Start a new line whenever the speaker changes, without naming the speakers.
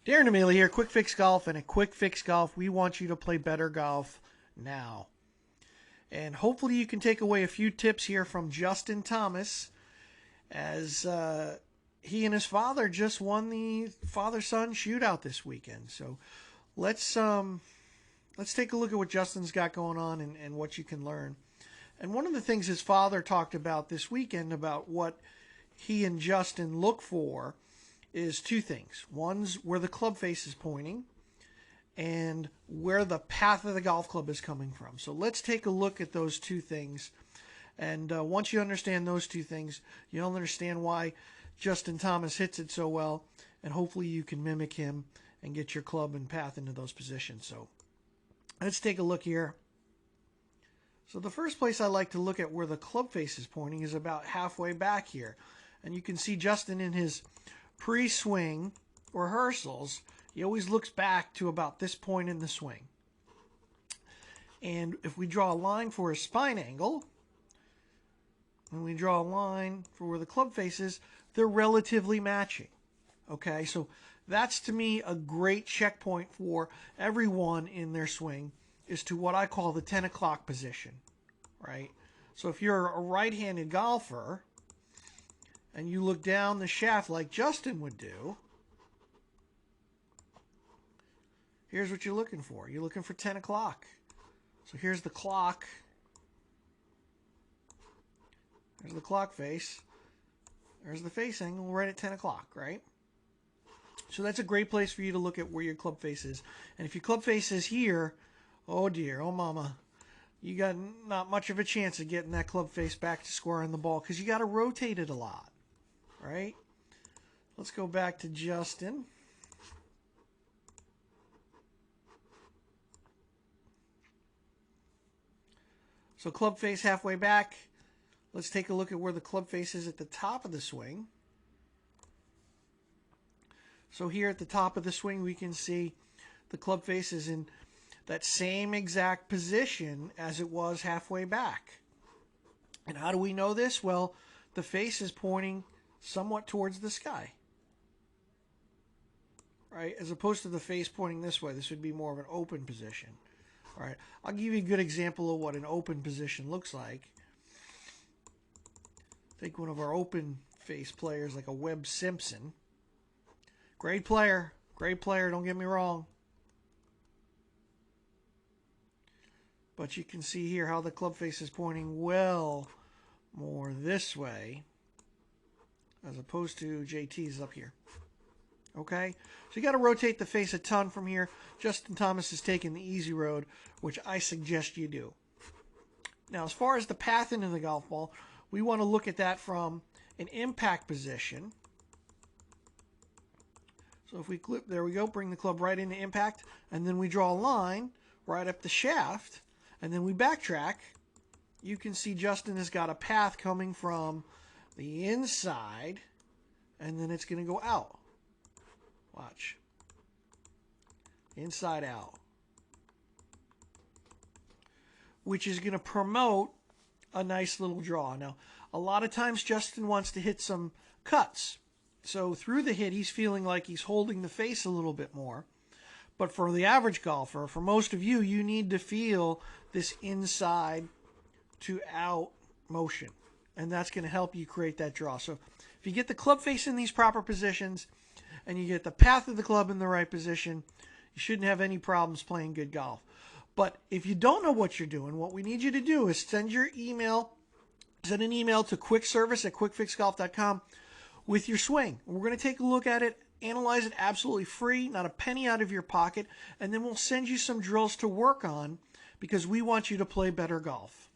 Darren Amelia here, Quick Fix Golf, and at Quick Fix Golf, we want you to play better golf now. And hopefully you can take away a few tips here from Justin Thomas, as he and his father just won the father-son shootout this weekend. So let's take a look at what Justin's got going on and what you can learn. And one of the things his father talked about this weekend about what he and Justin look for is two things. One's where the club face is pointing and where the path of the golf club is coming from. So let's take a look at those two things. And once you understand those two things, you'll understand why Justin Thomas hits it so well. And hopefully you can mimic him and get your club and path into those positions. So let's take a look here. So the first place I like to look at where the club face is pointing is about halfway back here. And you can see Justin in his pre-swing rehearsals, he always looks back to about this point in the swing. And if we draw a line for his spine angle, and we draw a line for where the club face is, they're relatively matching. Okay, so that's to me a great checkpoint for everyone in their swing is to what I call the 10 o'clock position, right? So if you're a right-handed golfer, and you look down the shaft like Justin would do, here's what you're looking for. You're looking for 10 o'clock. So here's the clock. There's the clock face. There's the face angle right at 10 o'clock, right? So that's a great place for you to look at where your club face is. And if your club face is here, oh dear, oh mama, you got not much of a chance of getting that club face back to squaring the ball because you got to rotate it a lot. Right? Let's go back to Justin. So club face halfway back. Let's take a look at where the club face is at the top of the swing. So here at the top of the swing, we can see the club face is in that same exact position as it was halfway back. And how do we know this? Well, the face is pointing somewhat towards the sky, right? As opposed to the face pointing this way, this would be more of an open position. All right, I'll give you a good example of what an open position looks like. Take one of our open face players like a Webb Simpson. Great player, don't get me wrong. But you can see here how the club face is pointing well more this way, as opposed to JT's up here. Okay? So you got to rotate the face a ton from here. Justin Thomas is taking the easy road, which I suggest you do. Now, as far as the path into the golf ball, we want to look at that from an impact position. So if we clip, there we go, bring the club right into impact, and then we draw a line right up the shaft, and then we backtrack. You can see Justin has got a path coming from the inside, and then it's going to go out. Watch. Inside out. Which is going to promote a nice little draw. Now, a lot of times Justin wants to hit some cuts. So through the hit, he's feeling like he's holding the face a little bit more. But for the average golfer, for most of you, you need to feel this inside to out motion. And that's going to help you create that draw. So if you get the club face in these proper positions and you get the path of the club in the right position, you shouldn't have any problems playing good golf. But if you don't know what you're doing, what we need you to do is send an email to quickservice@quickfixgolf.com with your swing. We're going to take a look at it, analyze it absolutely free, not a penny out of your pocket, and then we'll send you some drills to work on because we want you to play better golf.